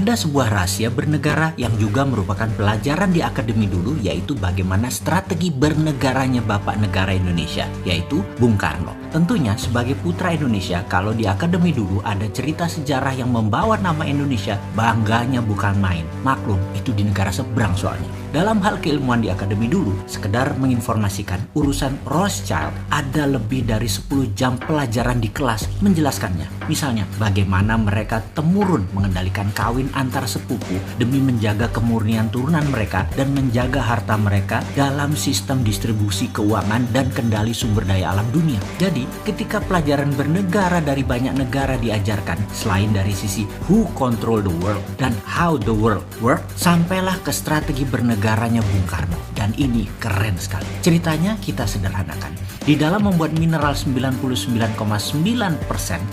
Ada sebuah rahasia bernegara yang juga merupakan pelajaran di akademi dulu, yaitu bagaimana strategi bernegaranya Bapak Negara Indonesia, yaitu Bung Karno. Tentunya sebagai putra Indonesia, kalau di akademi dulu ada cerita sejarah yang membawa nama Indonesia, bangganya bukan main. Maklum, itu di negara seberang soalnya. Dalam hal keilmuan di akademi dulu, sekedar menginformasikan urusan Rothschild, ada lebih dari 10 jam pelajaran di kelas menjelaskannya. Misalnya, bagaimana mereka temurun mengendalikan kawin antar sepupu demi menjaga kemurnian turunan mereka dan menjaga harta mereka dalam sistem distribusi keuangan dan kendali sumber daya alam dunia. Jadi, ketika pelajaran bernegara dari banyak negara diajarkan, selain dari sisi who control the world dan how the world work, sampailah ke strategi bernegara Bung Karno. Dan ini keren sekali. Ceritanya kita sederhanakan. Di dalam membuat mineral 99,9%,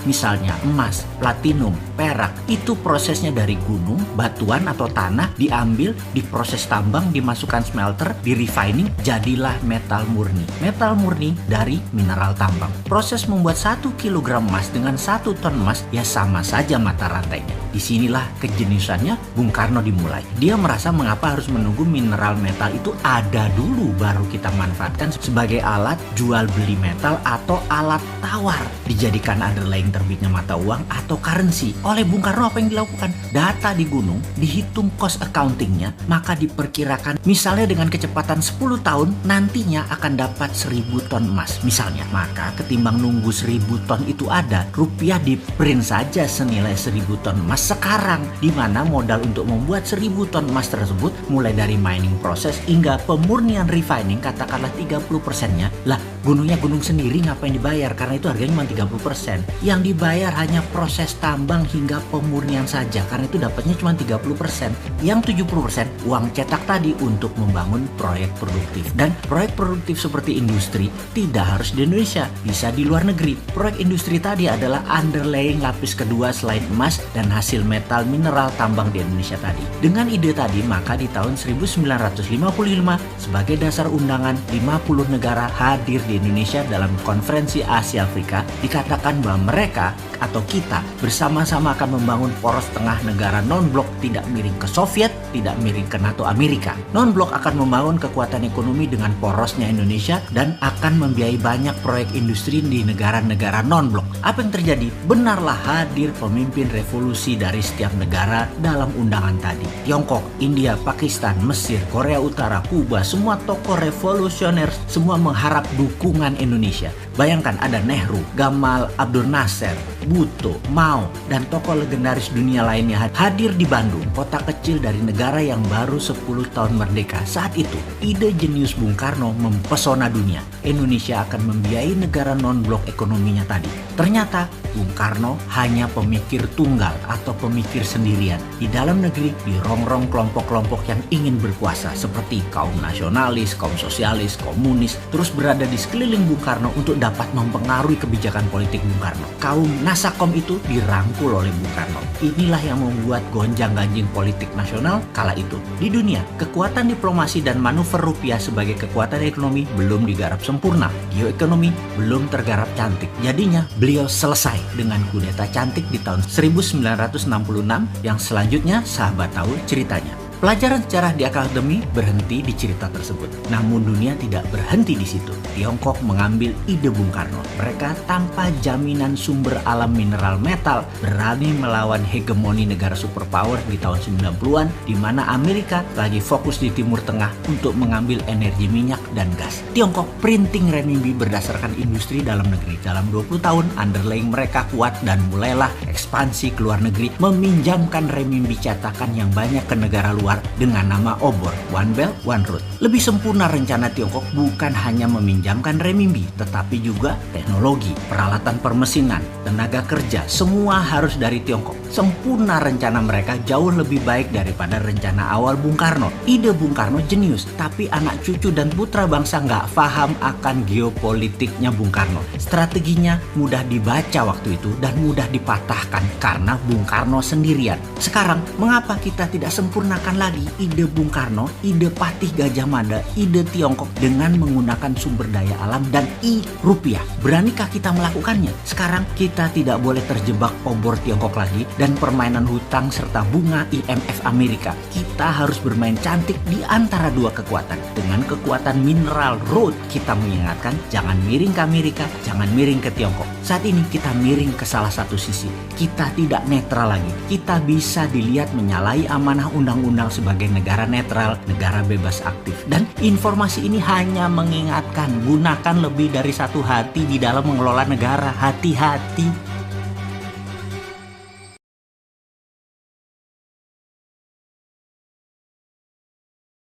misalnya emas, platinum, perak, itu prosesnya dari gunung, batuan atau tanah, diambil, diproses tambang, dimasukkan smelter, di refining, jadilah metal murni. Metal murni dari mineral tambang. Proses membuat 1 kg emas dengan 1 ton emas ya sama saja mata rantainya. Disinilah kejeniusannya Bung Karno dimulai. Dia merasa mengapa harus menunggu mineral metal itu ada dulu baru kita manfaatkan sebagai alat jual beli metal atau alat tawar, dijadikan underlying terbitnya mata uang atau currency. Oleh Bung Karno apa yang dilakukan? Data di gunung, dihitung cost accountingnya, maka diperkirakan misalnya dengan kecepatan 10 tahun nantinya akan dapat 1000 ton emas misalnya. Maka ketimbang nunggu 1000 ton itu ada, rupiah di print saja senilai 1000 ton emas sekarang, di mana modal untuk membuat 1000 ton emas tersebut mulai dari mining proses hingga pemurnian refining katakanlah 30%-nya. Lah, gunungnya gunung sendiri ngapain dibayar? Karena itu harganya cuma 30%. Yang dibayar hanya proses tambang hingga pemurnian saja, karena itu dapatnya cuma 30%. Yang 70% uang cetak tadi untuk membangun proyek produktif. Dan proyek produktif seperti industri tidak harus di Indonesia, bisa di luar negeri. Proyek industri tadi adalah underlying lapis kedua selain emas dan hasil metal mineral tambang di Indonesia tadi. Dengan ide tadi, maka di tahun 1955 sebagai dasar undangan 50 negara hadir di Indonesia dalam konferensi Asia Afrika, dikatakan bahwa mereka atau kita bersama-sama akan membangun poros tengah negara non-blok, tidak miring ke Soviet, tidak miring ke NATO Amerika. Non-blok akan membangun kekuatan ekonomi dengan porosnya Indonesia dan akan membiayai banyak proyek industri di negara-negara non-blok. Apa yang terjadi? Benarlah hadir pemimpin revolusi dari setiap negara dalam undangan tadi. Tiongkok, India, Pakistan, Mesir, Korea Utara, Kuba, semua tokoh revolusioner semua mengharap dukungan Indonesia. Bayangkan ada Nehru, Gamal Abdul Nasser, Bhutto, Mao, dan tokoh legendaris dunia lainnya hadir di Bandung, kota kecil dari negara yang baru 10 tahun merdeka. Saat itu, ide jenius Bung Karno mempesona dunia. Indonesia akan membiayai negara non-blok ekonominya tadi. Ternyata, Bung Karno hanya pemikir tunggal atau pemikir sendirian. Di dalam negeri dirongrong kelompok-kelompok yang ingin berkuasa seperti kaum nasionalis, kaum sosialis, komunis, terus berada di sekeliling Bung Karno untuk dapat mempengaruhi kebijakan politik Bung Karno. Kaum Nasakom itu dirangkul oleh Bung Karno. Inilah yang membuat gonjang-ganjing politik nasional kala itu. Di dunia, kekuatan diplomasi dan manuver rupiah sebagai kekuatan ekonomi belum digarap sempurna. Geoekonomi belum tergarap cantik. Jadinya, beliau selesai dengan kudeta cantik di tahun 1966 yang selanjutnya sahabat tahu ceritanya. Pelajaran sejarah di akademi berhenti di cerita tersebut. Namun dunia tidak berhenti di situ. Tiongkok mengambil ide Bung Karno. Mereka tanpa jaminan sumber alam mineral metal berani melawan hegemoni negara superpower di tahun 90-an, di mana Amerika lagi fokus di Timur Tengah untuk mengambil energi minyak dan gas. Tiongkok printing renminbi berdasarkan industri dalam negeri. Dalam 20 tahun underlying mereka kuat dan mulailah ekspansi ke luar negeri, meminjamkan renminbi cetakan yang banyak ke negara luar dengan nama obor, One Belt, One Road. Lebih sempurna rencana Tiongkok bukan hanya meminjamkan renminbi, tetapi juga teknologi, peralatan permesinan, tenaga kerja, semua harus dari Tiongkok. Sempurna rencana mereka jauh lebih baik daripada rencana awal Bung Karno. Ide Bung Karno jenius, tapi anak cucu dan putra bangsa nggak paham akan geopolitiknya Bung Karno. Strateginya mudah dibaca waktu itu dan mudah dipatahkan karena Bung Karno sendirian. Sekarang, mengapa kita tidak sempurnakan gunakan lagi ide Bung Karno, ide Patih Gajah Mada, ide Tiongkok dengan menggunakan sumber daya alam dan rupiah. Beranikah kita melakukannya? Sekarang kita tidak boleh terjebak obor Tiongkok lagi dan permainan hutang serta bunga IMF Amerika. Kita harus bermain cantik di antara dua kekuatan. Dengan kekuatan mineral road, kita mengingatkan jangan miring ke Amerika, jangan miring ke Tiongkok. Saat ini kita miring ke salah satu sisi. Kita tidak netral lagi. Kita bisa dilihat menyalahi amanah undang-undang sebagai negara netral, negara bebas aktif. Dan informasi ini hanya mengingatkan, gunakan lebih dari satu hati di dalam mengelola negara. Hati-hati.